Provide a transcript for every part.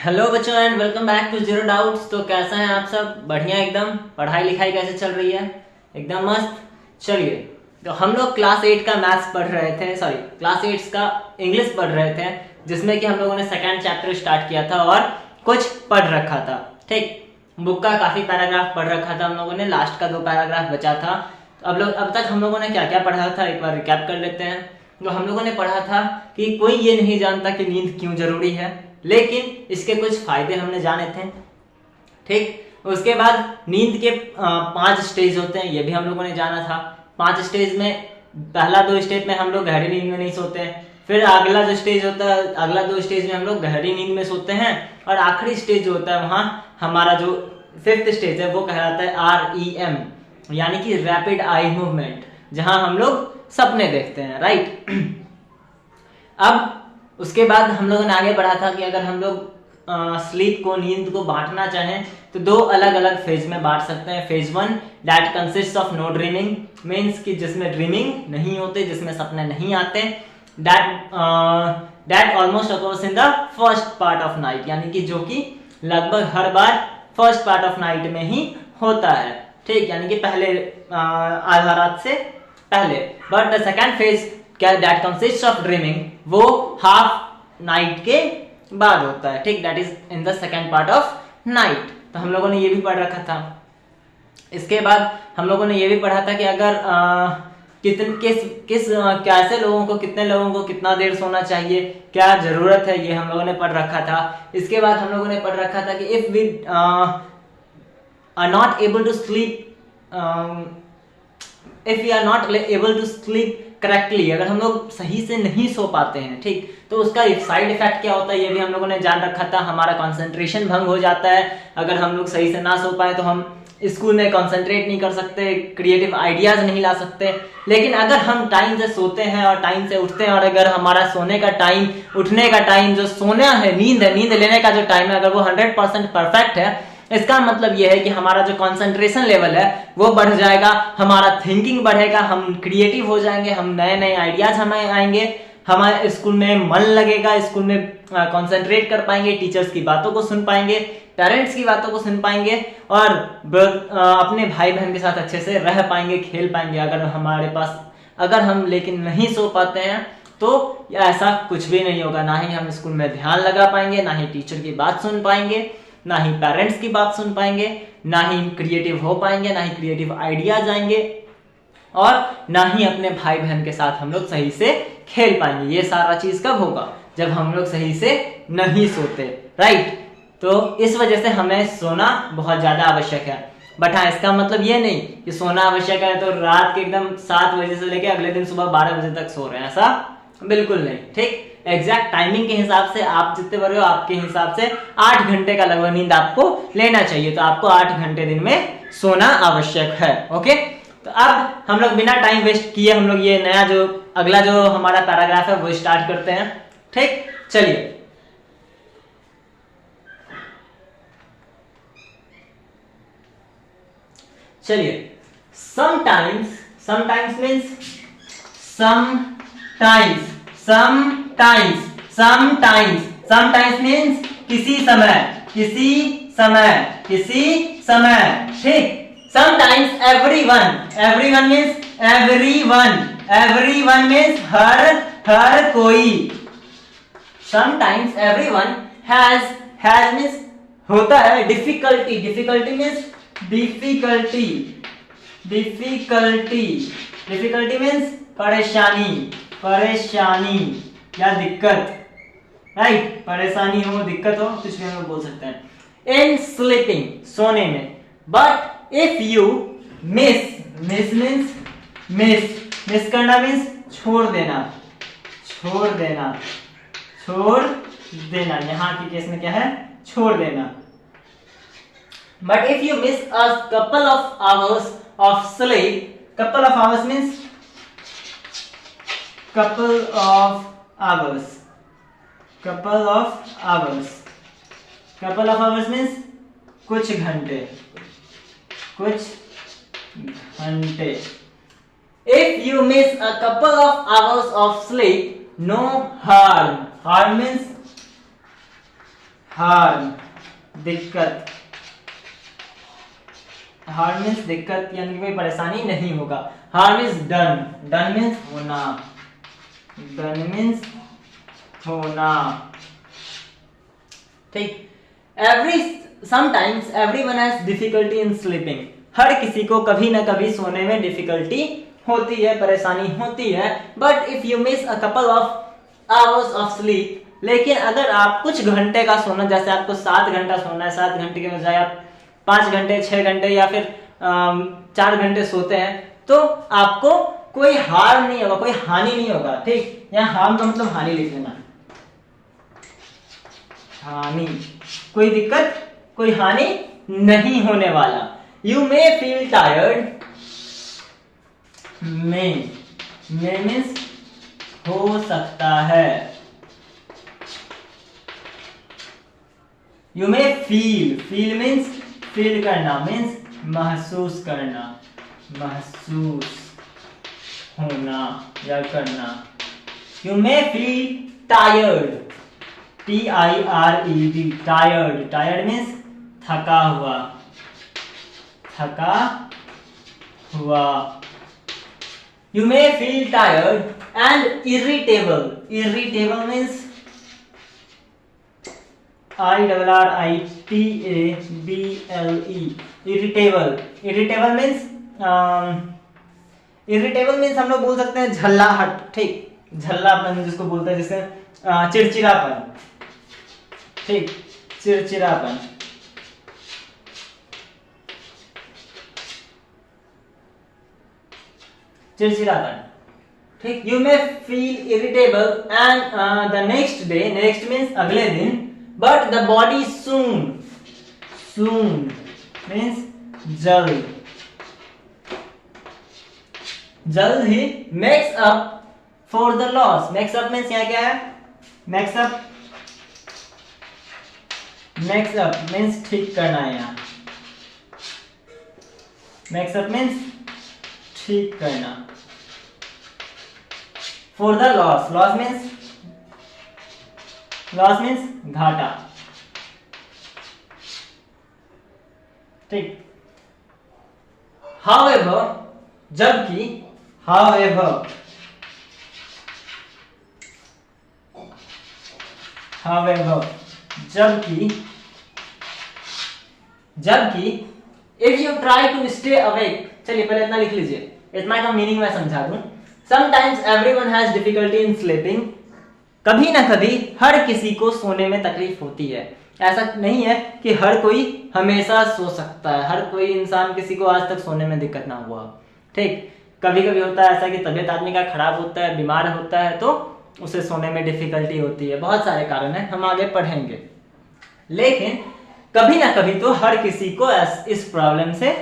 Hello बच्चों and welcome back to zero doubts. तो कैसा हैं आप सब? बढ़िया एकदम। पढ़ाई लिखाई कैसे चल रही है? एकदम मस्त। चलिए, तो हम लोग क्लास 8 का मैथ्स पढ़ रहे थे, सॉरी क्लास 8 का इंग्लिश पढ़ रहे थे, जिसमें कि हम लोगों ने सेकंड चैप्टर स्टार्ट किया था और कुछ पढ़ रखा था। ठीक, बुक का काफी पैराग्राफ पढ़ रखा था हम लोगों ने, लास्ट का 2 पैराग्राफ बचा था। तो अब तक हम लोगों ने क्या क्या पढ़ा था एक बार रिकैप कर लेते हैं। तो हम लोगों ने पढ़ा था कि कोई ये नहीं जानता कि नींद क्यों जरूरी है, लेकिन इसके कुछ फायदे हमने जाने थे। ठीक, उसके बाद नींद के 5 स्टेज होते हैं, ये भी हम लोगों ने जाना था। 5 स्टेज में पहला 2 स्टेज में हम लोग गहरी नींद में नहीं सोते हैं, फिर अगला जो स्टेज होता है, अगला 2 स्टेज में हम लोग गहरी नींद में सोते हैं, और आखिरी स्टेज जो होता है वहां हमारा जो 5th स्टेज है वो कहलाता है REM, यानी कि रैपिड आई मूवमेंट, जहां हम लोग सपने देखते हैं। राइट। अब उसके बाद हम लोगों ने आगे बढ़ा था कि अगर हम लोग स्लीप को, नींद को बांटना चाहें तो 2 अलग अलग फेज में बांट सकते हैं। Phase 1 that consist of no dreaming, means कि जिसमें ड्रीमिंग नहीं होते, जिसमें सपने नहीं आते। That almost occurs in the first part of night, यानी कि जो कि लगभग हर बार फर्स्ट पार्ट ऑफ नाइट में ही होता है। ठीक, यानी कि पहले आधा रात से पहले। But the second phase that consist of dreaming, वो हाफ नाइट के बाद होता है। ठीक, that is in the second part of night. तो हम लोगों ने ये भी पढ़ रखा था। इसके बाद हम लोगों ने ये भी पढ़ा था कि अगर कैसे लोगों को, कितने लोगों को कितना देर सोना चाहिए, क्या जरूरत है, ये हम लोगों ने पढ़ रखा था। इसके बाद हम लोगों ने पढ़ रखा था कि if we are not able to sleep, if we are not able to sleep correctly, अगर हम लोग सही से नहीं सो पाते हैं, ठीक, तो उसका साइड इफेक्ट क्या होता है ये भी हम लोगों ने जान रखा था। हमारा कंसंट्रेशन भंग हो जाता है। अगर हम लोग सही से ना सो पाए तो हम स्कूल में कंसंट्रेट नहीं कर सकते, क्रिएटिव आइडियाज नहीं ला सकते। लेकिन अगर हम टाइम से सोते हैं और टाइम से उठते हैं, और अगर हमारा सोने का टाइम, उठने का टाइम, जो सोना है, नींद लेने का जो टाइम है, अगर वो 100% परफेक्ट है, इसका मतलब यह है कि हमारा जो कंसंट्रेशन लेवल है वो बढ़ जाएगा, हमारा थिंकिंग बढ़ेगा, हम क्रिएटिव हो जाएंगे, हम नए नए आइडियाज हमें आएंगे, हमारे स्कूल में मन लगेगा, स्कूल में कंसंट्रेट कर पाएंगे, टीचर्स की बातों को सुन पाएंगे, पेरेंट्स की बातों को सुन पाएंगे, और अपने भाई बहन के साथ अच्छे से रह पाएंगे, खेल पाएंगे। अगर हम लेकिन नहीं सो पाते हैं तो ऐसा कुछ भी नहीं होगा। ना ही हम स्कूल में ध्यान लगा पाएंगे, ना ही टीचर की बात सुन पाएंगे, ना ही पेरेंट्स की बात सुन पाएंगे, ना ही क्रिएटिव हो पाएंगे, ना ही क्रिएटिव आइडियाज आएंगे, और ना ही अपने भाई बहन के साथ हम लोग सही से खेल पाएंगे। ये सारा चीज कब होगा? जब हम लोग सही से नहीं सोते। राइट। तो इस वजह से हमें सोना बहुत ज्यादा आवश्यक है। बट हाँ, इसका मतलब ये नहीं कि सोना आवश्यक है तो रात के एकदम 7 बजे से लेकर अगले दिन सुबह 12 बजे तक सो रहे हैं, ऐसा बिल्कुल नहीं। ठीक, एग्जैक्ट टाइमिंग के हिसाब से आप जितने बड़े हो, आपके हिसाब से 8 घंटे का लगभग नींद आपको लेना चाहिए। तो आपको 8 घंटे दिन में सोना आवश्यक है। ओके, तो अब हम लोग बिना टाइम वेस्ट किए हम लोग ये नया जो अगला जो हमारा पैराग्राफ है वो स्टार्ट करते हैं। ठीक, चलिए। समटाइम्स मीन्स समटाइम्स मीन्स किसी समय। ठीक, समटाइम्स एवरीवन मीन्स हर कोई। समटाइम्स एवरीवन हैज मीन्स होता है। डिफिकल्टी मीन्स परेशानी या दिक्कत। राइट, परेशानी हो, दिक्कत हो, कुछ भी हम लोग बोल सकते हैं। इन स्लीपिंग, सोने में। बट इफ यू मिस करना मीन्स छोड़ देना। यहां के केस में क्या है? छोड़ देना। But if you miss a couple of hours of sleep, couple of hours means couple of hours means कुछ घंटे। If you miss a couple of hours of sleep, no harm. Harm means harm, दिक्कत, harm means दिक्कत यानी कोई परेशानी नहीं होगा। Harm is done, done means होना, डन मीन्स होना, ठीक। Every sometimes everyone has difficulty in sleeping, हर किसी को कभी ना कभी सोने में डिफिकल्टी होती है, परेशानी होती है। But if you miss a couple of hours of sleep, लेकिन अगर आप कुछ घंटे का सोना, जैसे आपको 7 घंटा सोना है, 7 घंटे के बजाय आप 5 घंटे, 6 घंटे या फिर 4 घंटे सोते हैं, तो आपको कोई हार्म नहीं होगा, कोई हानि नहीं होगा, ठीक। यहाँ हार्म का मतलब हानि लिख लेना, हानि, कोई दिक्कत, कोई हानि नहीं होने वाला। You may feel tired, may means हो सकता है, you may feel, feel means feel करना, मीन्स महसूस करना, महसूस होना या करना। You may feel tired, TIRED, tired, tired means थका हुआ, थका हुआ। You may feel tired and irritable. Irritable means IRRITABLE. Irritable. Irritable means irritable means हम लोग बोल सकते हैं झल्लाहट, ठीक। झल्लापन जिसको बोलते हैं, जिसका चिड़चिड़ापन, ठीक, चिड़चिड़ापन। चिड़चिड़ापन, ठीक। You may feel irritable and the next day, next means अगले दिन, but the body soon, soon means जल्द, जल्द ही makes up for the loss. Makes up means यहाँ क्या है, makes up, makes up means ठीक करना है यहाँ, मेक्स अप मीन्स ठीक करना। For the loss, loss means, loss means घाटा, ठीक। हाउएवर, जबकि, हाउएवर, हाउएवर, जबकि, जबकि if you try to stay awake, चलिए पहले इतना लिख लीजिए, इतना का मीनिंग मैं समझा दूं। Sometimes everyone has difficulty in sleeping, कभी ना कभी हर किसी को सोने में तकलीफ होती है। ऐसा नहीं है कि हर कोई हमेशा सो सकता है, हर कोई इंसान, किसी को आज तक सोने में दिक्कत ना हुआ, ठीक। कभी कभी होता है ऐसा कि तबीयत आदमी का खराब होता है, बीमार होता है, तो उसे सोने में डिफिकल्टी होती है, बहुत सारे कारण हैं, हम आगे पढ़ेंगे। लेकिन कभी ना कभी तो हर किसी को इस प्रॉब्लम से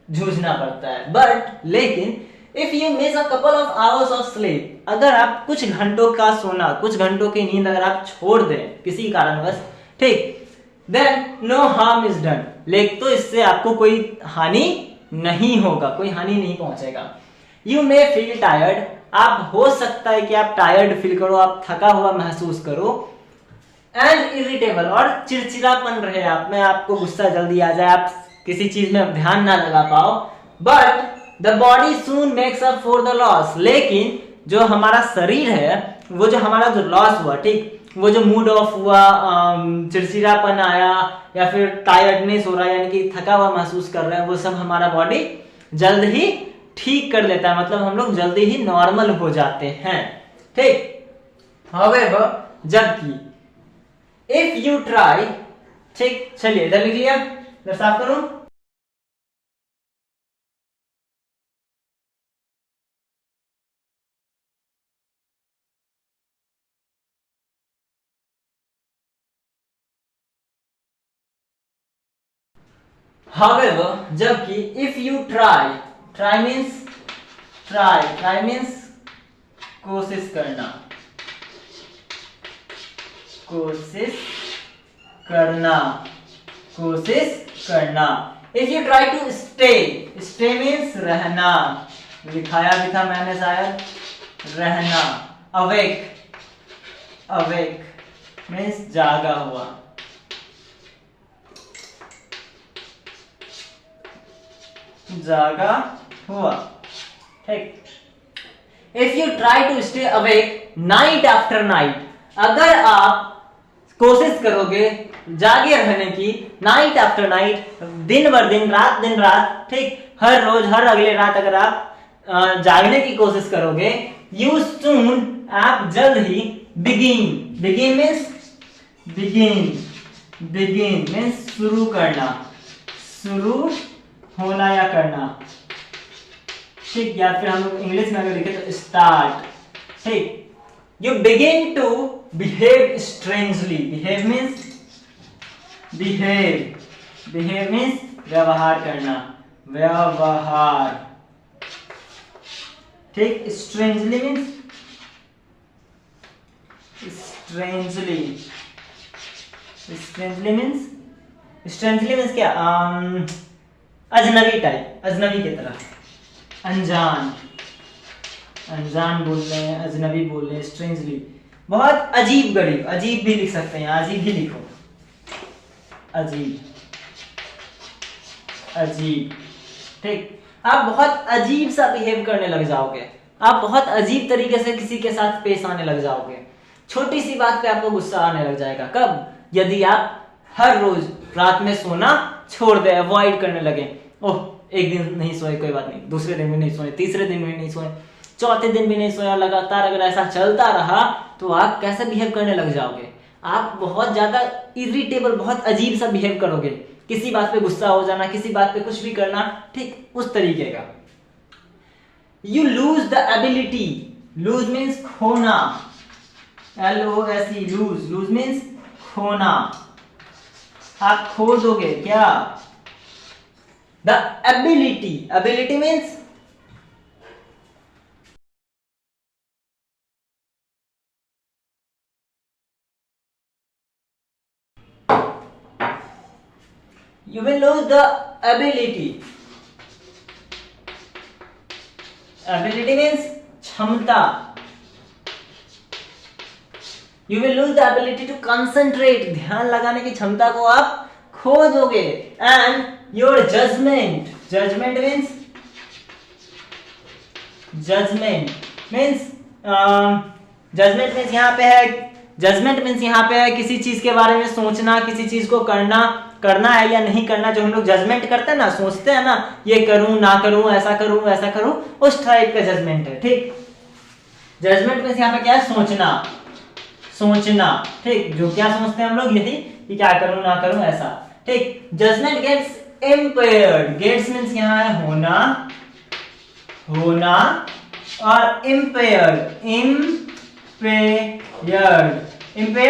जूझना पड़ता है। बट लेकिन if you miss a couple of hours of sleep, अगर आप कुछ घंटों का सोना, कुछ घंटों की नींद अगर आप छोड़ दें किसी कारणवश, ठीक, then no harm is done, लेकिन तो इससे आपको कोई हानि नहीं होगा, कोई हानि नहीं पहुंचेगा। यू मे फील टायर्ड, आप हो सकता है कि आप टायर्ड फील करो, आप थका हुआ महसूस करो। एंड इरिटेबल, और चिड़चिड़ापन रहे आप में, आपको गुस्सा जल्दी आ जाए, आप किसी चीज में ध्यान ना लगा पाओ। But the body soon makes up for the loss, लेकिन जो हमारा शरीर है, वो जो हमारा जो लॉस हुआ, ठीक, वो जो मूड ऑफ हुआ, चिड़चिड़ापन आया या फिर टायर्डनेस हो रहा है, यानी कि थका हुआ महसूस कर रहे हैं, वो सब हमारा बॉडी जल्द ही ठीक कर लेता है, मतलब हम लोग जल्दी ही नॉर्मल हो जाते हैं, ठीक। हाउएवर, जबकि इफ यू ट्राई, ठीक, चलिए इधर लिख लिया, इधर साफ करूं। However, जबकि if you try, try means try means कोशिश करना, कोशिश करना, कोशिश करना। If you try to stay means रहना, लिखाया भी था मैंने शायद, रहना। Awake means जागा हुआ, जागा हुआ, ठीक। If you try to stay awake night after night, अगर आप कोशिश करोगे जागे रहने की नाइट आफ्टर नाइट, दिन भर दिन रात, ठीक, हर रोज हर अगले रात अगर आप जागने की कोशिश करोगे, यू सून, आप जल्द ही बिगिन मीन्स शुरू करना, शुरू होना या करना, ठीक, या फिर हम लोग इंग्लिश में अगर लिखे तो स्टार्ट, ठीक। You begin to behave strangely, behave means व्यवहार करना, व्यवहार, ठीक। स्ट्रेंजली मीन्स क्या, अजनबी टाइप, अजनबी की तरह, अनजान बोल रहे हैं, अजनबी बोल रहे हैं, स्ट्रेंजली बहुत अजीब गरीब, अजीब भी लिख सकते हैं, अजीब भी लिखो, अजीब, ठीक। आप बहुत अजीब सा बिहेव करने लग जाओगे, आप बहुत अजीब तरीके से किसी के साथ पेश आने लग जाओगे, छोटी सी बात पे आपको गुस्सा आने लग जाएगा। कब? यदि आप हर रोज रात में सोना छोड़ दे, अवॉइड करने लगे। ओह, एक दिन नहीं सोए कोई बात नहीं, दूसरे दिन भी नहीं सोए, तीसरे दिन भी नहीं सोए, चौथे दिन भी नहीं सोया, लगातार अगर ऐसा चलता रहा तो आप कैसे बिहेव करने लग जाओगे? आप बहुत ज्यादा इरिटेबल, बहुत अजीब सा बिहेव करोगे, किसी बात पे गुस्सा हो जाना, किसी बात पे कुछ भी करना, ठीक उस तरीके का। You lose the ability, lose means खोना, LOSE, लूज मीन्स खोना, आप खो दोगे क्या? The ability means you will lose the ability means क्षमता, you will lose the ability to concentrate, ध्यान लगाने की क्षमता को आप खो दोगे। and your judgment means यहाँ पे है किसी चीज के बारे में सोचना, किसी चीज को करना है या नहीं करना, जो हम लोग जजमेंट करते हैं ना, सोचते हैं ना, ये करूं ना करूं, ऐसा करूं वैसा करूं, उस टाइप का जजमेंट है, ठीक। जजमेंट में यहाँ पे क्या है? सोचना, ठीक, जो क्या सोचते हैं हम लोग, यही कि क्या करूं ना करूं ऐसा, ठीक। Judgment gets impaired, gets means यहाँ है होना और इम्पेयर्ड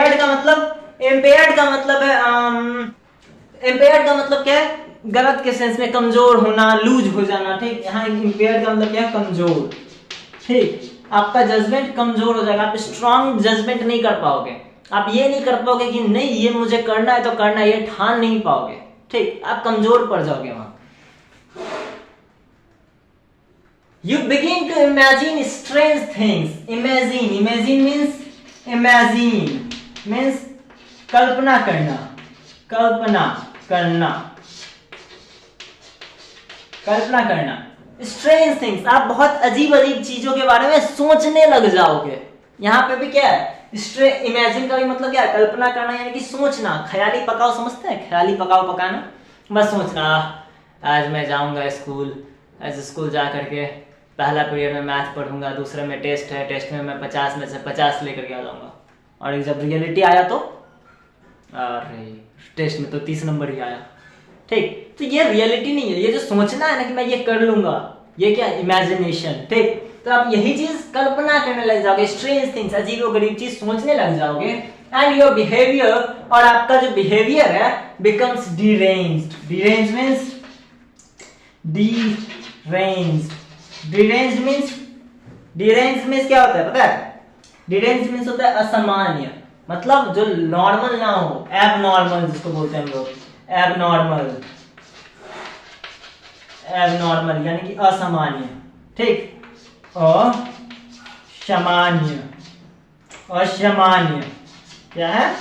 का मतलब क्या है? गलत के सेंस में कमजोर होना, लूज हो जाना, ठीक। यहाँ इम्पेयर्ड का मतलब क्या है? कमजोर, ठीक। आपका जजमेंट कमजोर हो जाएगा, आप स्ट्रांग जजमेंट नहीं कर पाओगे, आप ये नहीं कर पाओगे कि नहीं ये मुझे करना है तो करना है, ये ठान नहीं पाओगे, ठीक, आप कमजोर पड़ जाओगे वहां। You begin to imagine strange things. Imagine means कल्पना करना। Strange things, आप बहुत अजीब चीजों के बारे में सोचने लग जाओगे। यहाँ पे भी क्या है? इमेजिन का भी मतलब क्या है? कल्पना करना, यानी कि सोचना, ख्याली पकाओ, समझते हैं? ख्याली पकाना, बस सोचना, आज मैं जाऊंगा स्कूल जा करके पहला पीरियड में मैथ पढ़ूंगा, दूसरे में टेस्ट है, टेस्ट में मैं 50 में से 50 लेकर के आ जाऊंगा, और जब रियलिटी आया तो अरे टेस्ट में तो 30 नंबर ही आया, ठीक। तो ये रियलिटी नहीं है, ये जो सोचना है ना कि मैं ये कर लूंगा, ये क्या? इमेजिनेशन, ठीक। तो आप यही चीज कल्पना करने लग जाओगे, स्ट्रेंज थिंग्स, अजीबोगरीब चीज सोचने लग जाओगे, एंड योर बिहेवियर, और आपका जो बिहेवियर है, बिकम्स deranged मीन्स क्या होता है पता है? deranged मीन्स होता है असामान्य, मतलब जो नॉर्मल ना हो, एबनॉर्मल जिसको बोलते हैं हम लोग, एबनॉर्मल यानी कि असामान्य, ठीक। असामान्य क्या है?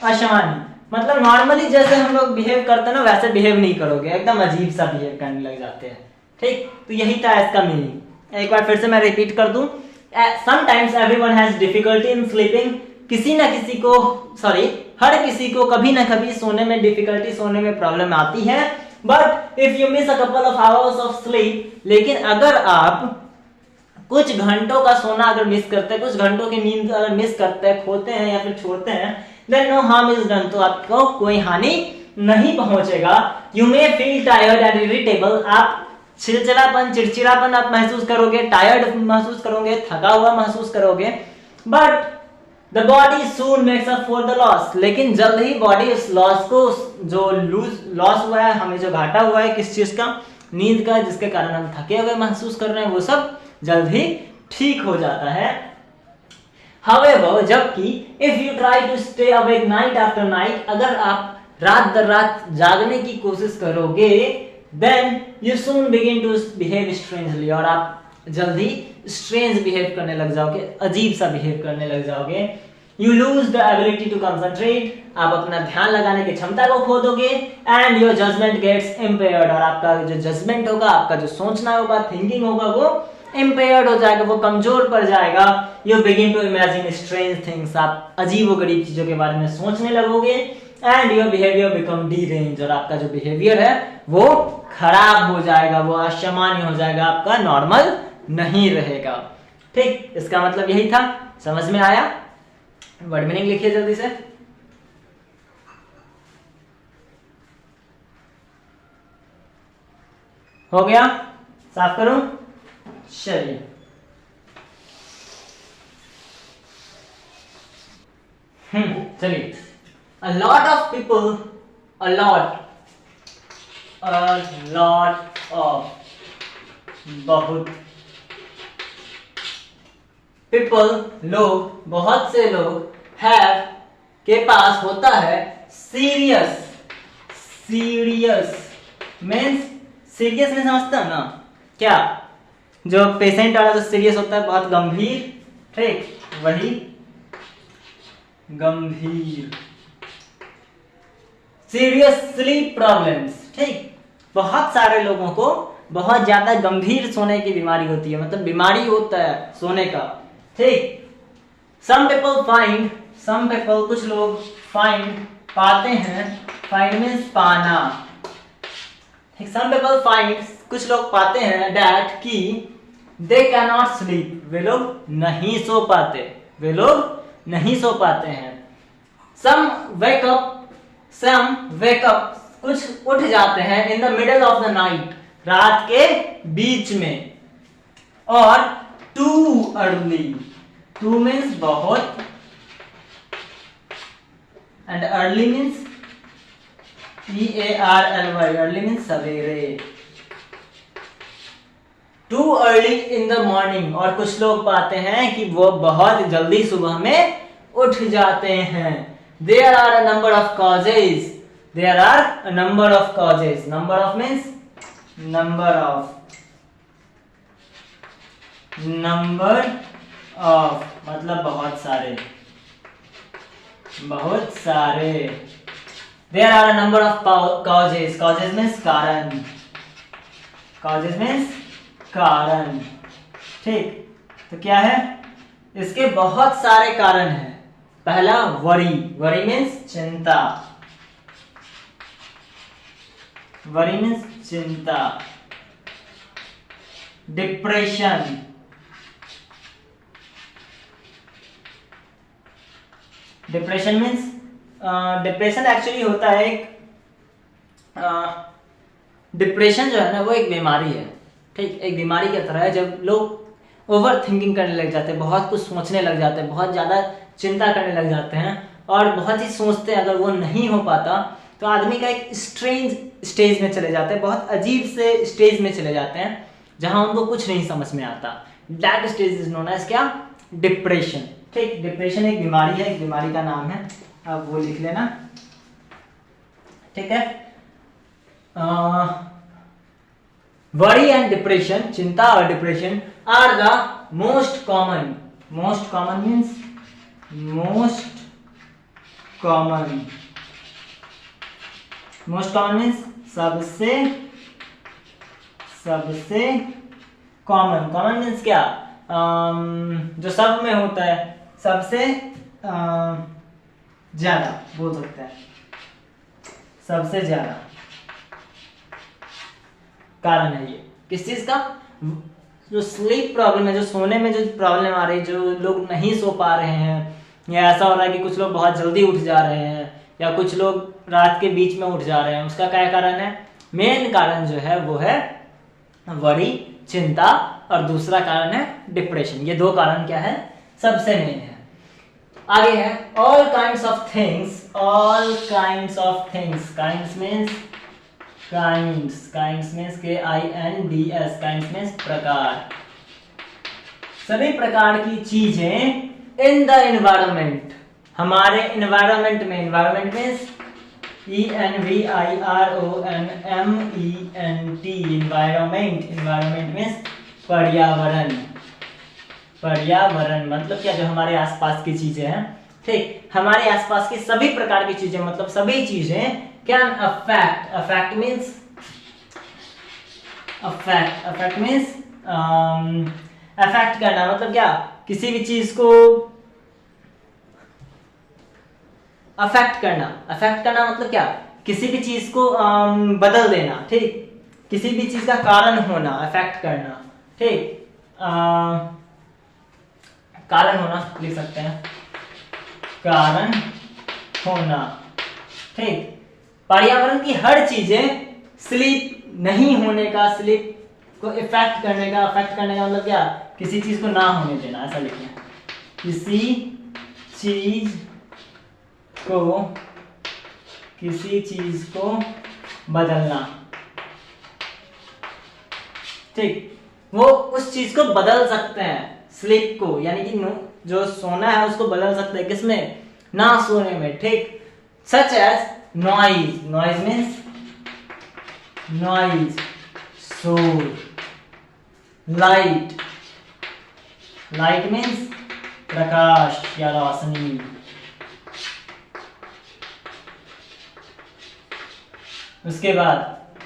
असामान्य मतलब नॉर्मली जैसे हम लोग बिहेव करते हैं ना, वैसे बिहेव नहीं करोगे, एकदम अजीब सा बिहेव करने लग जाते हैं, ठीक, तो यही था इसका मीनिंग। एक बार फिर से मैं रिपीट कर दूं, sometimes everyone has difficulty in sleeping, किसी ना किसी को, सॉरी, हर किसी को कभी ना कभी सोने में डिफिकल्टी, सोने में प्रॉब्लम आती है। But if you miss a couple of hours of sleep, लेकिन अगर आप कुछ घंटों का सोना अगर मिस करते हैं, कुछ घंटों की नींद अगर मिस करते हैं, खोते हैं या फिर छोड़ते हैं, then no harm is done, तो आपको कोई हानि नहीं पहुंचेगा। You may feel tired and irritable, आप चिड़चिड़ापन आप महसूस करोगे, टायर्ड महसूस करोगे, थका हुआ महसूस करोगे। But the body soon makes up for the loss, लेकिन जल्द ही बॉडी उस लॉस को, जो लॉस हुआ है, हमें जो घाटा हुआ है किस चीज का, नींद का, जिसके कारण हम थके हुए महसूस कर रहे हैं, वो सब जल्द ही ठीक हो जाता है। However, जबकि if you try to stay awake night after night, अगर आप रात दर रात जागने की कोशिश करोगे, then you soon begin to behave strangely, और आप जल्दी strange behave करने लग जाओगे, अजीब सा behave करने लग जाओगे। You lose the ability to concentrate, आप अपना ध्यान लगाने की क्षमता को खो दोगे, and your judgment gets impaired, और आपका जो judgment होगा, आपका जो सोचना होगा, thinking होगा, वो impaired हो जाएगा, वो कमजोर पड़ जाएगा। You begin to imagine strange things, आप अजीबोगरीब चीजों के बारे में सोचने लगोगे, and your behavior become deranged, और आपका जो behavior है वो खराब हो जाएगा, वो असामान्य हो जाएगा, आपका नॉर्मल नहीं रहेगा। ठीक, इसका मतलब यही था। समझ में आया? वर्ड मीनिंग लिखिए जल्दी से। हो गया? साफ करूं? चलिए, चलिए। A lot of people, a lot of, बहुत, people, लोग, बहुत से लोग, have, के पास होता है, serious means, सीरियस में समझता है ना क्या, जो पेशेंट वाला जो सीरियस होता है, बहुत गंभीर, ठीक, वही गंभीर, सीरियसली प्रॉब्लम्स, ठीक। बहुत सारे लोगों को बहुत ज्यादा गंभीर सोने की बीमारी होती है, मतलब बीमारी होता है सोने का, ठीक। सम पीपल, कुछ लोग, फाइंड, पाते हैं, फाइंड मीन्स पाना, ठीक। सम पीपल फाइंड, कुछ लोग पाते हैं, दैट की दे कैन नॉट स्लीप, वे लोग नहीं सो पाते हैं। सम वेक अप, कुछ उठ जाते हैं, in the middle of the night, रात के बीच में, और टू अर्ली, टू मीन्स बहुत, and early means EARLY, early means सवेरे, too early in the morning, और कुछ लोग पाते हैं कि वो बहुत जल्दी सुबह में उठ जाते हैं। There are a number of causes, number of means number of मतलब बहुत सारे, there are a number of causes means कारण, ठीक। तो क्या है, इसके बहुत सारे कारण हैं। पहला वरी मीन्स चिंता, डिप्रेशन, मीन्स, डिप्रेशन एक्चुअली होता है एक, डिप्रेशन जो है ना, वो एक बीमारी है, ठीक, एक बीमारी की तरह है। जब लोग ओवर थिंकिंग करने लग जाते हैं, बहुत कुछ सोचने लग जाते हैं, बहुत ज्यादा चिंता करने लग जाते हैं, और बहुत ही सोचते हैं, अगर वो नहीं हो पाता तो आदमी का एक स्ट्रेंज स्टेज में चले जाते हैं, बहुत अजीब से स्टेज में चले जाते हैं, जहां उनको कुछ नहीं समझ में आता। That stage is known as क्या, डिप्रेशन, ठीक। डिप्रेशन एक बीमारी है, एक बीमारी का नाम है, आप वो लिख लेना, ठीक है। वरी एंड डिप्रेशन, चिंता और depression, are the most common means सबसे सबसे कॉमन, कॉमन मीन्स क्या, जो सब में होता है, सबसे ज्यादा बोल सकते हैं, सबसे ज्यादा कारण है ये किस चीज का, जो स्लीप प्रॉब्लम है, जो सोने में जो प्रॉब्लम आ रही है, जो लोग नहीं सो पा रहे हैं, या ऐसा हो रहा है कि कुछ लोग बहुत जल्दी उठ जा रहे हैं या कुछ लोग रात के बीच में उठ जा रहे हैं, उसका क्या कारण है, मेन कारण जो है वो है वरी, चिंता, और दूसरा कारण है डिप्रेशन। ये दो कारण क्या है, सबसे मेन है। आगे है all kinds of things, all kinds of things, kinds means kinds means KINDS, kinds means प्रकार, सभी प्रकार की चीजें इन द एनवायरमेंट, हमारे एनवायरमेंट में, environment means ENVIRONMENT, environment, environment means पर्यावरण, पर्यावरण मतलब क्या, जो हमारे आसपास की चीजें हैं, ठीक, हमारे आसपास की सभी प्रकार की चीजें, मतलब सभी चीजें can affect, affect means affect means affect करना, मतलब क्या, किसी भी चीज को अफेक्ट करना, अफेक्ट करना मतलब क्या, किसी भी चीज को बदल देना, ठीक, किसी भी चीज का कारण होना, अफेक्ट करना, ठीक, कारण होना लिख सकते हैं, कारण होना, ठीक, पर्यावरण की हर चीजें, स्लीप नहीं होने का, स्लीप को इफेक्ट करने का, अफेक्ट करने का मतलब क्या, किसी चीज को ना होने देना, ऐसा लिखें, किसी चीज को बदलना, ठीक, वो उस चीज को बदल सकते हैं, स्लीप को, यानी कि जो सोना है उसको बदल सकते हैं, किसमें, ना सोने में, ठीक, such as noise, noise means noise, शोर, लाइट, लाइट मीन्स प्रकाश या रोशनी, उसके बाद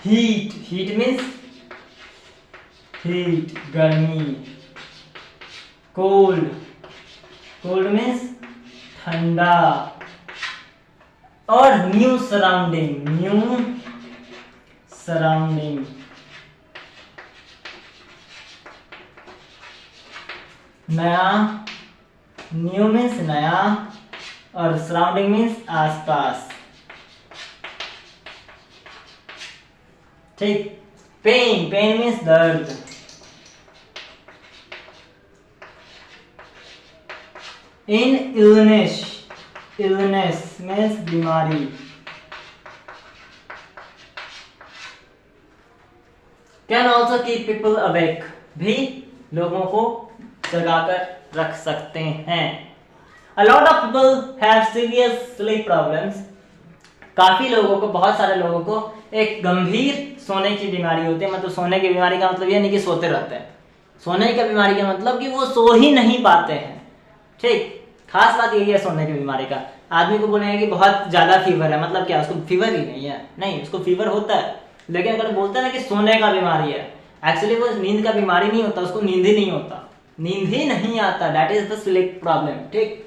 हीट, हीट मीन्स हीट, गर्मी, कोल्ड, कोल्ड मीन्स ठंडा, और न्यू सराउंडिंग, न्यू सराउंडिंग, नया, न्यू मीन्स नया, और सराउंडिंग मीन्स आसपास, ठीक, पेन, पेन मीन्स दर्द, इन इलनेस, इलनेस मीन्स बीमारी, can also keep people awake, भी लोगों को जगाकर रख सकते हैं। A lot of people have serious sleep problems. काफी लोगों को, बहुत सारे लोगों को एक गंभीर सोने की बीमारी होती है, मतलब सोने की बीमारी का मतलब ये नहीं कि सोते रहते हैं, सोने की बीमारी का मतलब कि वो सो ही नहीं पाते हैं, ठीक, खास बात यही है सोने की बीमारी का। आदमी को बोलेंगे कि बहुत ज्यादा फीवर है, मतलब क्या, उसको फीवर ही नहीं है, नहीं, उसको फीवर होता है, लेकिन अगर बोलते हैं ना कि सोने का बीमारी है, एक्चुअली वो नींद का बीमारी नहीं होता, उसको नींद ही नहीं होता, नींद ही नहीं आता, that is the sleep problem, ठीक।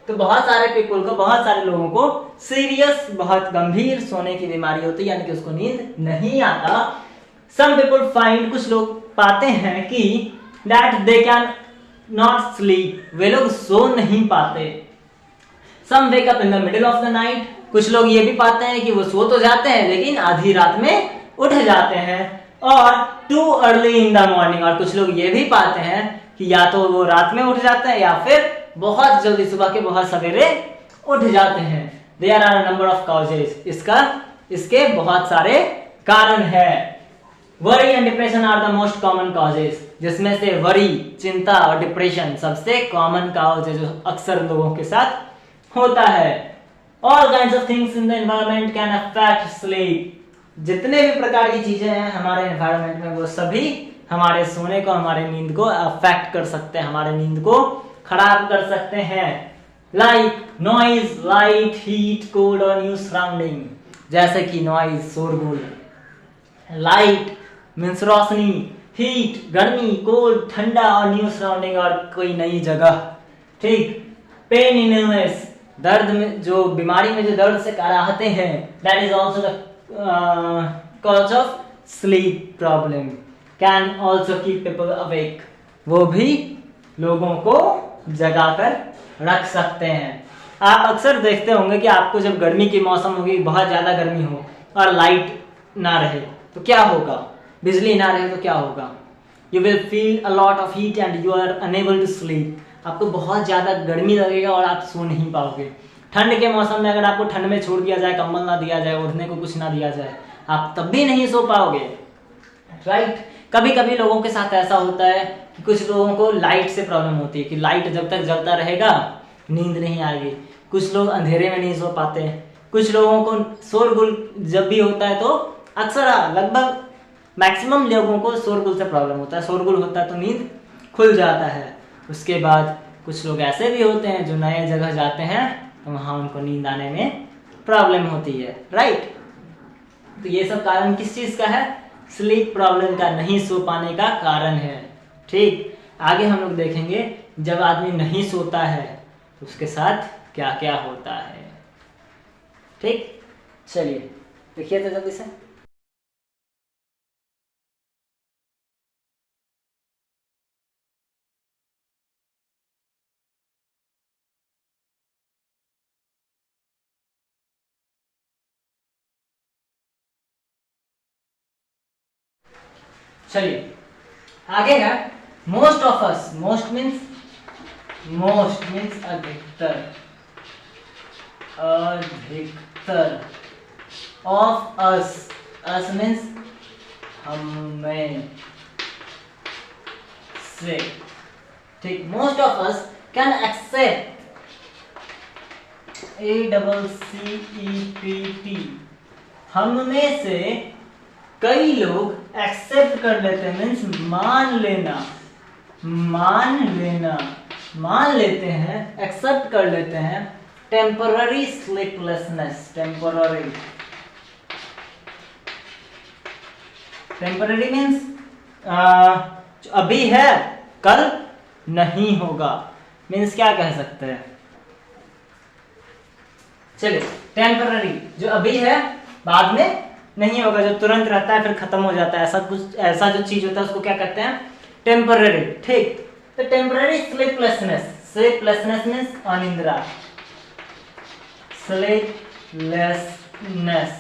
तो बहुत सारे पीपल को, बहुत सारे लोगों को सीरियस, बहुत गंभीर सोने की बीमारी होती है, यानी कि उसको नींद नहीं आता। सम पीपल फाइंड, कुछ लोग पाते हैं कि that they can not sleep, वे लोग सो नहीं पाते। Some wake up in the middle of the night, कुछ लोग ये भी पाते हैं कि वो सो तो जाते हैं लेकिन आधी रात में उठ जाते हैं, और too early in the morning, और कुछ लोग ये भी पाते हैं कि या तो वो रात में उठ जाते हैं या फिर बहुत जल्दी सुबह के बहुत सवेरे उठ जाते हैं। There are a number of causes, इसके बहुत सारे कारण है। Worry and depression are the most common causes, जिसमें से वरी, चिंता और डिप्रेशन सबसे कॉमन कॉज है, जो अक्सर लोगों के साथ होता है। All kinds of things in the environment can affect sleep, जितने भी प्रकार की चीजें हैं हमारे एनवायरनमेंट में, वो सभी हमारे सोने को, हमारे नींद को अफेक्ट कर सकते हैं, हमारे नींद को खराब कर सकते हैं। Like noise, light, heat, cold और न्यू सराउंडिंग, जैसे कि नॉइज, शोरगुल, लाइट, मीन्स रोशनी, हीट गर्मी, कोल्ड ठंडा और न्यू सराउंडिंग और कोई नई जगह, ठीक। पेन इन इलनेस, दर्द में जो बीमारी में जो दर्द से कराहते हैं, that is also the cause of sleep problem, can also keep people awake, वो भी लोगों को जगा कर रख सकते हैं। आप अक्सर देखते होंगे कि आपको जब गर्मी की मौसम होगी, बहुत ज्यादा गर्मी हो और लाइट ना रहे तो क्या होगा, बिजली ना रहे तो क्या होगा, you will feel a lot of heat and you are unable to sleep, आपको बहुत ज्यादा गर्मी लगेगा और आप सो नहीं पाओगे। ठंड के मौसम में अगर आपको ठंड में छोड़ दिया जाए, कंबल ना दिया जाए, ओढ़ने को कुछ ना दिया जाए, आप तब भी नहीं सो पाओगे, राइट। कभी कभी लोगों के साथ ऐसा होता है कि कुछ लोगों को लाइट से प्रॉब्लम होती है कि लाइट जब तक जलता रहेगा नींद नहीं आएगी, कुछ लोग अंधेरे में नहीं सो पाते हैं, कुछ लोगों को शोरगुल जब भी होता है तो अक्सर लगभग मैक्सिमम लोगों को शोरगुल से प्रॉब्लम होता है, शोरगुल होता है तो नींद खुल जाता है। उसके बाद कुछ लोग ऐसे भी होते हैं जो नए जगह जाते हैं तो वहां उनको नींद आने में प्रॉब्लम होती है, राइट। तो ये सब कारण किस चीज का है, स्लीप प्रॉब्लम का, नहीं सो पाने का कारण है, ठीक। आगे हम लोग देखेंगे जब आदमी नहीं सोता है तो उसके साथ क्या क्या होता है, ठीक। चलिए देखिए तो जल्दी से। चलिए आगे है most of us, most means अधिकतर, अधिकतर ऑफ अस, अस मीन्स हमें से, ठीक। Most of us can accept, ACCEPT, हम में से कई लोग एक्सेप्ट कर लेते हैं, मीन्स मान लेना, मान लेते हैं, एक्सेप्ट कर लेते हैं टेम्पररी स्लीपलेसनेस, टेम्पररी मीन्स अभी है कल नहीं होगा, मीन्स क्या कह सकते हैं, चलिए टेम्पररी जो अभी है बाद में नहीं होगा, जो तुरंत रहता है फिर खत्म हो जाता है, ऐसा कुछ, ऐसा जो चीज होता है उसको क्या कहते हैं, टेम्पररी, ठीक। तो टेम्पररी स्लीपलेसनेस, स्लीपलेसनेस मीन्स अनिद्रा, स्लीपलेसनेस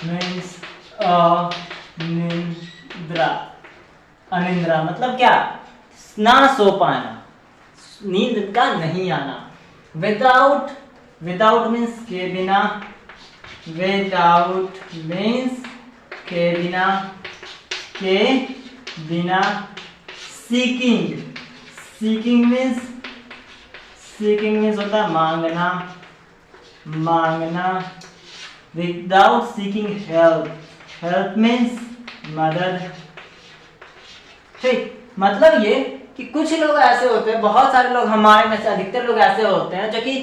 मीन्स अनिद्रा, अनिद्रा मतलब क्या, ना सो पाना, नींद का नहीं आना। विदाउट, विदाउट मीन्स के बिना, विदाउट मीन्स के बिना, के बिना। सीकिंग, सीकिंग मीन्स होता है मांगना, मांगना। Without seeking help, help means मदद, ठीक। मतलब ये कि कुछ लोग ऐसे होते हैं, बहुत सारे लोग हमारे में से अधिकतर लोग ऐसे होते हैं जो कि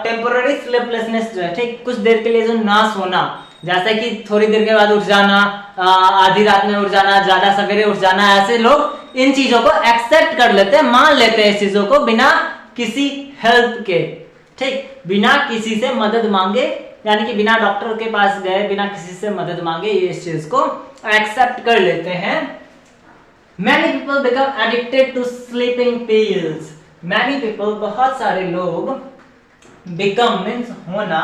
टेम्पोररी स्लीपलेसनेस जो है, ठीक, कुछ देर के लिए जो ना सोना, जैसे कि थोड़ी देर के बाद उठ जाना, आधी रात में उठ जाना, ज्यादा सवेरे उठ जाना, ऐसे लोग इन चीजों को एक्सेप्ट कर लेते हैं, मान लेते हैं इस चीजों को बिना किसी हेल्प के, ठीक, बिना किसी से मदद मांगे, यानी कि बिना डॉक्टर के पास गए, बिना किसी से मदद मांगे, ये इस चीज को एक्सेप्ट कर लेते हैं। Many people become addicted to sleeping pills. Many people, बहुत सारे लोग, become means होना,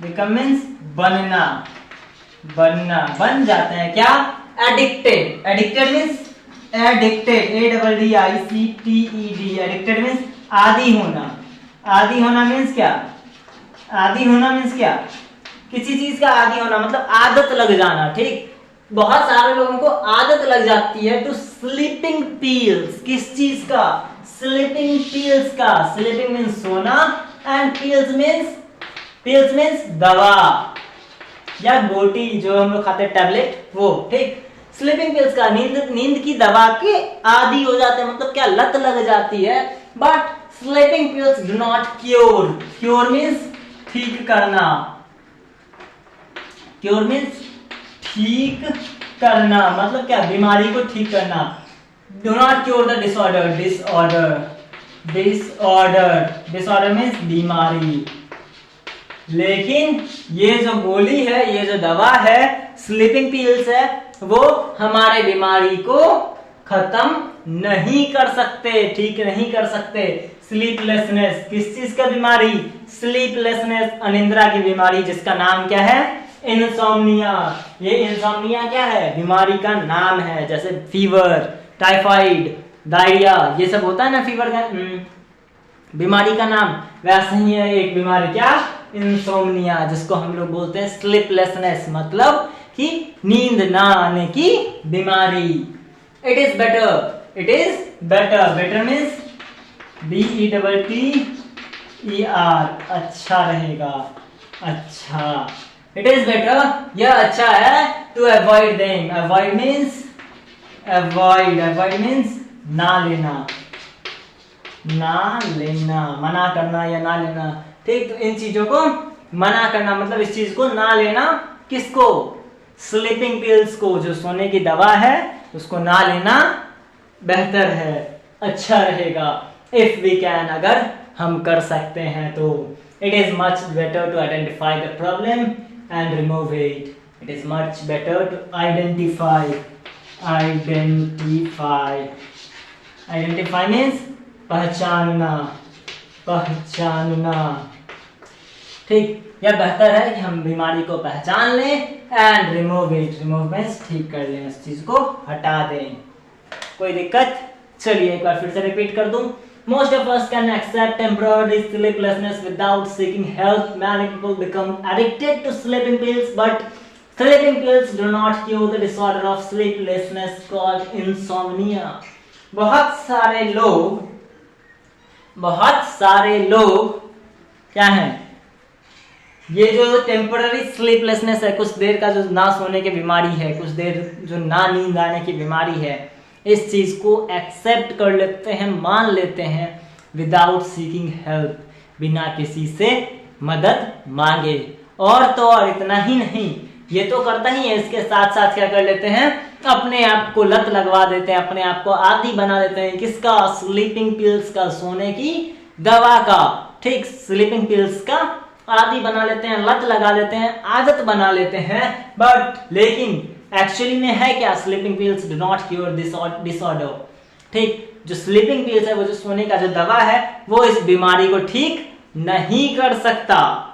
become means बनना, बनना, बन जाते हैं क्या, addicted, addicted means addicted, ADDICTED, addicted means आदी होना, आदी होना means क्या, आदी होना means क्या, किसी चीज का आदी होना मतलब आदत लग जाना, ठीक। बहुत सारे लोगों को आदत लग जाती है टू स्लीपिंग पिल्स, किस चीज का, स्लीपिंग पिल्स का, स्लीपिंग मीन्स सोना एंड पिल्स मीन्स दवा या गोटी जो हम लोग खाते हैं, टैबलेट, वो, ठीक। स्लीपिंग पिल्स का, नींद की दवा के आदी हो जाते हैं, मतलब क्या, लत लग जाती है। But sleeping pills do not cure, cure means ठीक करना, क्योर मीन्स ठीक करना मतलब क्या, बीमारी को ठीक करना। Do not cure the disorder, disorder means बीमारी। लेकिन ये जो गोली है, ये जो दवा है, स्लीपिंग पिल्स है, वो हमारे बीमारी को खत्म नहीं कर सकते, ठीक नहीं कर सकते। स्लीपलेसनेस, किस चीज का बीमारी? स्लीपलेसनेस, अनिद्रा की बीमारी, जिसका नाम क्या है? इंसोम्निया। ये इंसोम्निया क्या है? बीमारी का नाम है। जैसे फीवर, टाइफाइड, डायरिया, ये सब होता है ना फीवर का बीमारी का नाम, वैसे ही है एक बीमारी, क्या? इंसोम्निया, जिसको हम लोग बोलते हैं स्लीपलेसनेस, मतलब कि नींद ना आने की बीमारी। It is better, better means BETTER, अच्छा रहेगा, अच्छा। इट इज बेटर, यह अच्छा है, to avoid them, avoid means ना लेना, मना करना या ना लेना, ठीक। तो इन चीजों को मना करना मतलब इस चीज को ना लेना, किसको? स्लीपिंग पिल्स को, जो सोने की दवा है, उसको ना लेना बेहतर है, अच्छा रहेगा। इफ वी कैन, अगर हम कर सकते हैं तो। It is much better to identify the problem and remove it. It is much better to identify means पहचानना, ठीक। यह बेहतर है कि हम बीमारी को पहचान लें एंड रिमूव मीन्स ठीक कर लें, उस चीज को हटा दें। कोई दिक्कत? चलिए एक बार फिर से रिपीट कर दूं। Most of us can accept temporary sleeplessness without seeking help. Many people become addicted to sleeping pills, but sleeping pills do not cure the disorder of sleeplessness called insomnia. बहुत सारे लोग क्या हैं? ये जो टेम्पररी स्लीपलेसनेस है, कुछ देर का जो ना सोने की बीमारी है, कुछ देर जो ना नींद आने की बीमारी है, इस चीज को एक्सेप्ट कर लेते हैं, मान लेते हैं, विदाउट सीकिंग हेल्प, बिना किसी से मदद मांगे। और तो और इतना ही नहीं, ये तो करता ही है, इसके साथ साथ क्या कर लेते हैं? अपने आप को लत लगवा देते हैं, अपने आप को आदी बना देते हैं। किसका? स्लीपिंग पिल्स का, सोने की दवा का, ठीक। स्लीपिंग पिल्स का आदी बना लेते हैं, लत लगा लेते हैं, आदत बना लेते हैं। बट लेकिन एक्चुअली में है क्या? Sleeping pills do not cure this disorder, ठीक। जो स्लीपिंग पिल्स है, वो जो सोने का जो दवा है, वो इस बीमारी को ठीक नहीं कर सकता।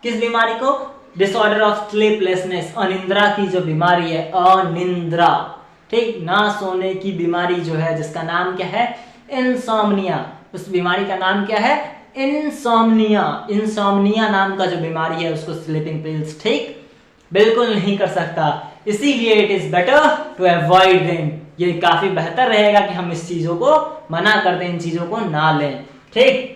किस बीमारी को? डिसऑर्डर ऑफ स्लीपलेसनेस, अनिद्रा की जो बीमारी है, अनिद्रा, ठीक, ना सोने की बीमारी जो है, जिसका नाम क्या है? इंसोम्निया। उस बीमारी का नाम क्या है? इंसोम्निया नाम का जो बीमारी है, उसको स्लीपिंग पिल्स ठीक बिल्कुल नहीं कर सकता। इसीलिए it is better to avoid them, ये काफी बेहतर रहेगा कि हम इस चीजों को मना कर दें, इन चीजों को ना लें, ठीक।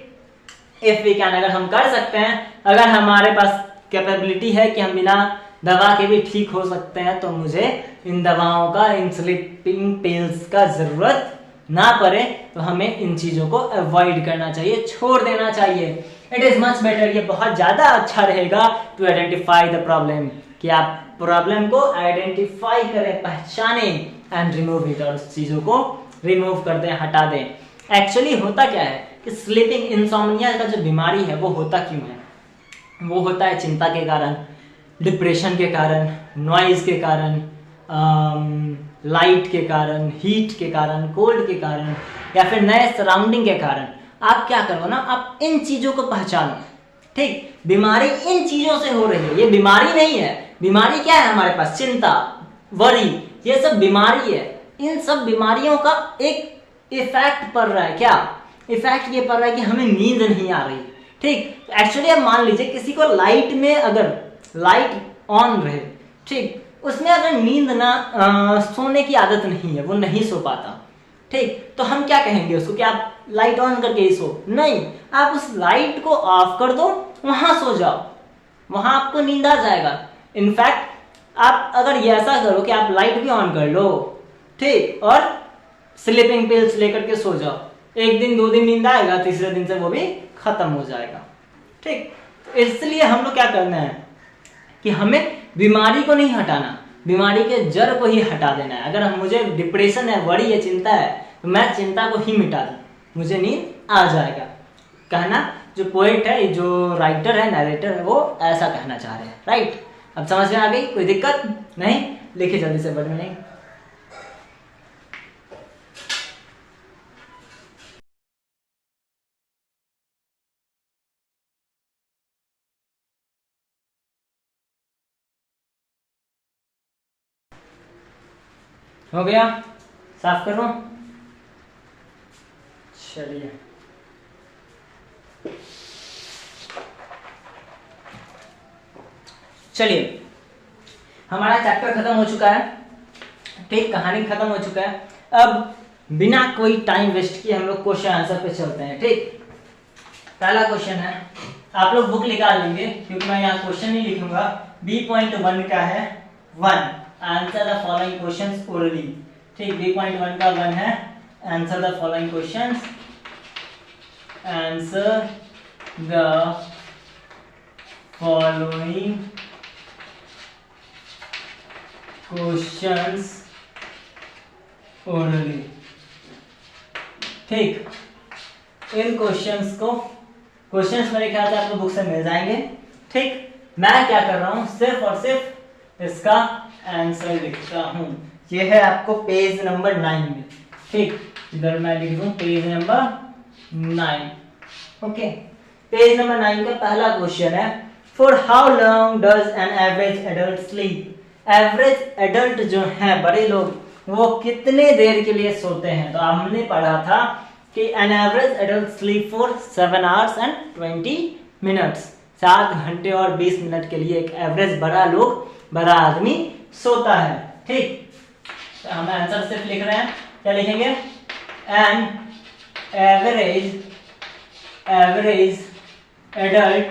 इफ वी कैन, अगर हम कर सकते हैं, अगर हमारे पास कैपेबिलिटी है कि हम बिना दवा के भी ठीक हो सकते हैं, तो मुझे इन दवाओं का, इन स्लीपिंग पिल्स का जरूरत ना पड़े, तो हमें इन चीजों को अवॉइड करना चाहिए, छोड़ देना चाहिए। इट इज मच बेटर, ये बहुत ज्यादा अच्छा रहेगा, टू आइडेंटिफाई द प्रॉब्लम, कि आप प्रॉब्लम को आइडेंटिफाई करें, पहचाने, एंड रिमूव इट, और उस चीजों को रिमूव कर दें, हटा दें। एक्चुअली होता क्या है कि स्लीपिंग इंसोम्निया का जो बीमारी है, वो होता क्यों है? वो होता है चिंता के कारण, डिप्रेशन के कारण, नॉइज के कारण, लाइट के कारण, हीट के कारण, कोल्ड के कारण, या फिर नए सराउंडिंग के कारण। आप क्या करो ना, आप इन चीजों को पहचानो, ठीक। बीमारी इन चीजों से हो रही है, ये बीमारी नहीं है। बीमारी क्या है हमारे पास? चिंता, वरी, ये सब बीमारी है। इन सब बीमारियों का एक इफेक्ट पड़ रहा है। क्या इफेक्ट? ये पड़ रहा है कि हमें नींद नहीं आ रही, ठीक। एक्चुअली आप मान लीजिए किसी को लाइट में, अगर लाइट ऑन रहे, ठीक, उसमें अगर नींद ना, सोने की आदत नहीं है, वो नहीं सो पाता, ठीक, तो हम क्या कहेंगे उसको कि आप लाइट ऑन करके ही सो? नहीं, आप उस लाइट को ऑफ कर दो, वहां सो जाओ, वहां आपको नींद आ जाएगा। इनफैक्ट आप अगर ये ऐसा करो कि आप लाइट भी ऑन कर लो, ठीक, और स्लीपिंग पिल्स लेकर के सो जाओ, एक दिन 2 दिन नींद आएगा, तीसरे दिन से वो भी खत्म हो जाएगा, ठीक। इसलिए हम लोग क्या करना है कि हमें बीमारी को नहीं हटाना, बीमारी के जड़ को ही हटा देना है। अगर मुझे डिप्रेशन है, वरी है, चिंता है, तो मैं चिंता को ही मिटा दूं, मुझे नींद आ जाएगा। कहना जो पोएट है, जो राइटर है, नरेटर है, वो ऐसा कहना चाह रहे हैं, राइट। अब समझ में आ गई? कोई दिक्कत नहीं? लिखिए जल्दी से वर्ड मीनिंग। हो गया? साफ करो। चलिए, चलिए हमारा चैप्टर खत्म हो चुका है, ठीक, कहानी खत्म हो चुका है। अब बिना कोई टाइम वेस्ट किए हम लोग क्वेश्चन आंसर पे चलते हैं, ठीक। पहला क्वेश्चन है, आप लोग बुक निकाल लेंगे क्योंकि मैं यहाँ क्वेश्चन नहीं लिखूंगा। B.1 का है 1, answer the following questions orally, ठीक। B.1 का 1 है, answer the following questions, answer the following questions orally, ठीक। इन क्वेश्चंस मेरे ख्याल से आपको बुक से मिल जाएंगे, ठीक। मैं क्या कर रहा हूं, सिर्फ और सिर्फ इसका आंसर लिखता हूं। ये है आपको पेज नंबर 9 में, ठीक। इधर मैं लिख दूं page number 9, okay. Page number 9 का पहला क्वेश्चन है, for how long does an average adult sleep. Average adult जो है, बड़े लोग, वो कितने देर के लिए सोते हैं। तो हमने पढ़ा था कि an average adult sleep for 7 hours and 20 minutes, 7 घंटे और 20 मिनट के लिए एक एवरेज बड़ा आदमी सोता है, ठीक। तो हम आंसर सिर्फ लिख रहे हैं, क्या लिखेंगे, an average adult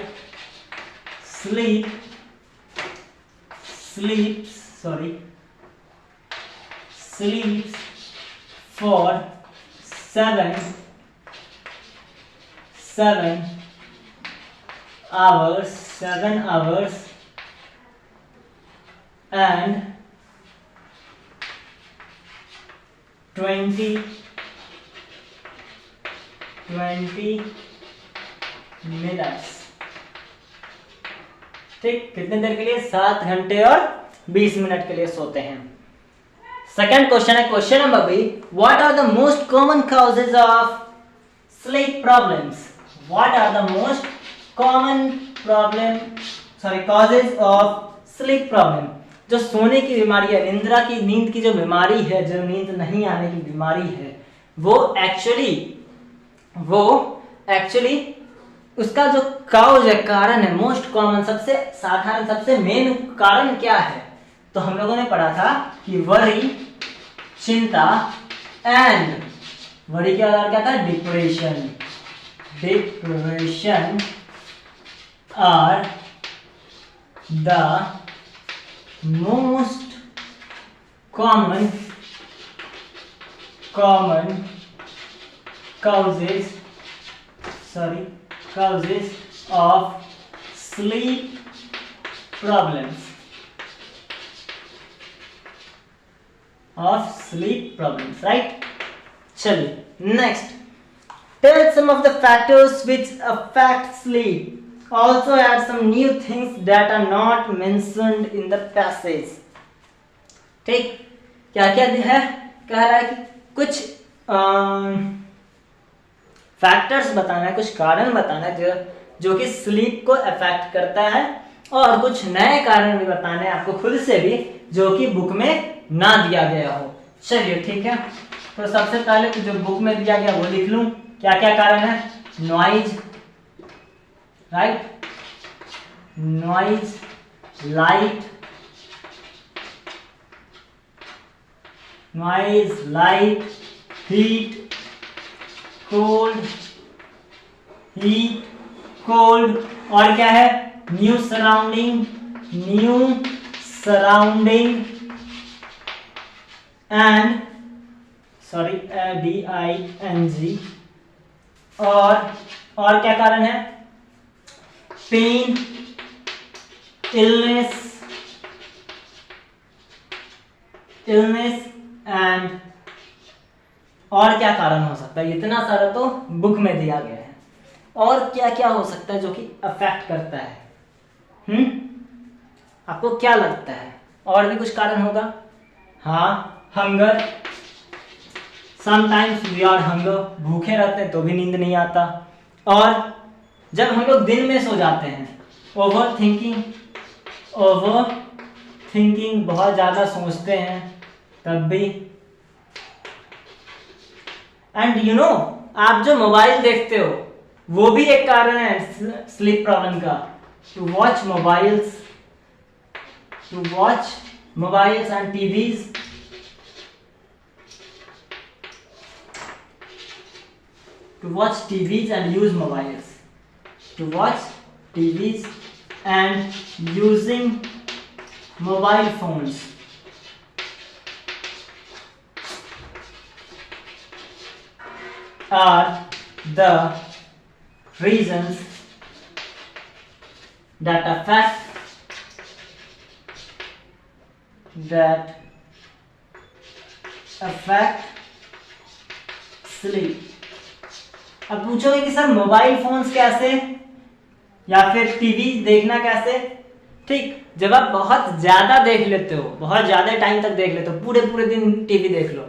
sleeps for 7 hours and 20 minutes, ठीक। कितने देर के लिए, 7 घंटे और 20 मिनट के लिए सोते हैं। सेकंड क्वेश्चन है, question number B, what are the most common causes of sleep problems. What are the most common causes of sleep problem. जो सोने की बीमारी है, निंद्रा की, नींद की जो बीमारी है, जो नींद नहीं आने की बीमारी है, वो एक्चुअली उसका जो काउज है, कारण है, मोस्ट कॉमन, सबसे साधारण, सबसे मेन कारण क्या है। तो हम लोगों ने पढ़ा था कि वरी, चिंता, एंड वरी के आधार क्या था, depression are the most common causes of sleep problems, right? चलिए next, tell some of the factors which affect sleep. Also add some new things that are not mentioned in the passage. ठीक, क्या क्या है, कह रहा है कि कुछ फैक्टर्स बताना है, कुछ कारण बताना है जो कि स्लीप को अफेक्ट करता है, और कुछ नए कारण भी बताने हैं आपको खुद से भी, जो कि बुक में ना दिया गया हो। चलिए ठीक है, तो सबसे पहले तो जो बुक में दिया गया वो लिख लूं। क्या क्या कारण है, noise, right, noise, light, heat, cold, और क्या है, न्यू सराउंडिंग एंड DING, और क्या कारण है, पेन, इलनेस, इलनेस एंड, और क्या कारण हो सकता है, इतना सारा तो बुक में दिया गया है, और क्या क्या हो सकता है जो कि अफेक्ट करता है। आपको क्या लगता है, और भी कुछ कारण होगा? हाँ, hunger, sometimes we are hunger, भूखे रहते हैं तो भी नींद नहीं आता, और जब हम लोग दिन में सो जाते हैं, ओवर थिंकिंग, बहुत ज्यादा सोचते हैं तब भी, एंड यू नो, आप जो मोबाइल देखते हो वो भी एक कारण है स्लीप प्रॉब्लम का। To watch mobiles and TVs, to watch TVs and use mobiles, to watch TVs and using mobile phones are the reasons that affect sleep। अब पूछोगे कि सर मोबाइल फोन्स कैसे या फिर टीवी देखना कैसे? ठीक, जब आप बहुत ज्यादा देख लेते हो, बहुत ज्यादा टाइम तक देख लेते हो, पूरे पूरे दिन टीवी देख लो,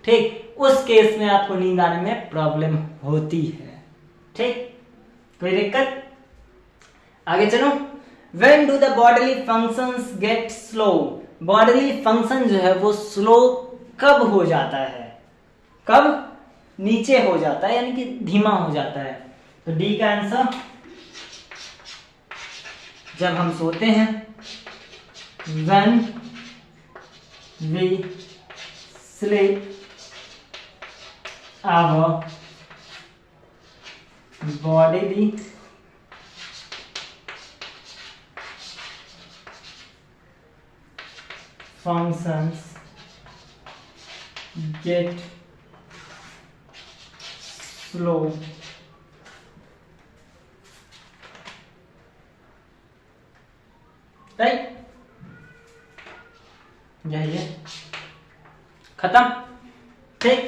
ठीक, उस केस में आपको नींद आने में प्रॉब्लम होती है। ठीक, कोई दिक्कत? आगे चलो। When do the bodily functions get slow? Bodily function जो है वो स्लो कब हो जाता है? कब? नीचे हो जाता है, यानी कि धीमा हो जाता है। तो डी का आंसर, जब हम सोते हैं, when we sleep our bodily functions get slow right, यही है, खत्म। ठीक,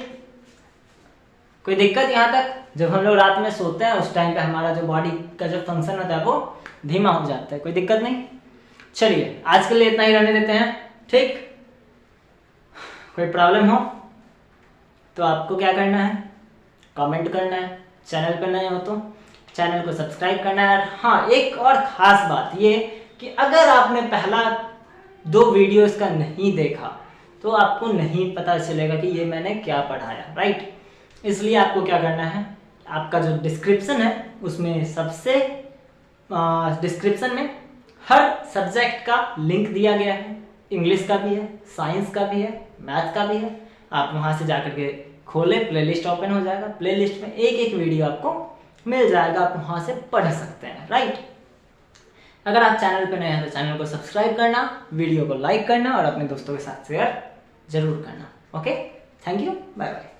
कोई दिक्कत यहां तक? जब हम लोग रात में सोते हैं उस टाइम पे हमारा जो बॉडी का जो फंक्शन होता है वो धीमा हो जाता है, कोई दिक्कत नहीं। चलिए आज के लिए इतना ही रहने देते हैं। ठीक, कोई प्रॉब्लम हो तो आपको क्या करना है, कमेंट करना है, चैनल पर नए हो तो चैनल को सब्सक्राइब करना है। हाँ, एक और खास बात ये कि अगर आपने पहला 2 वीडियो इसका नहीं देखा तो आपको नहीं पता चलेगा कि ये मैंने क्या पढ़ाया, राइट। इसलिए आपको क्या करना है, आपका जो डिस्क्रिप्शन है उसमें सबसे डिस्क्रिप्शन में हर सब्जेक्ट का लिंक दिया गया है, इंग्लिश का भी है, साइंस का भी है, मैथ का भी है। आप वहां से जाकर के खोले, प्लेलिस्ट ओपन हो जाएगा, प्लेलिस्ट में एक एक वीडियो आपको मिल जाएगा, आप वहां से पढ़ सकते हैं, राइट। अगर आप चैनल पर नए हैं तो चैनल को सब्सक्राइब करना, वीडियो को लाइक करना और अपने दोस्तों के साथ शेयर जरूर करना। Okay, thank you, bye bye.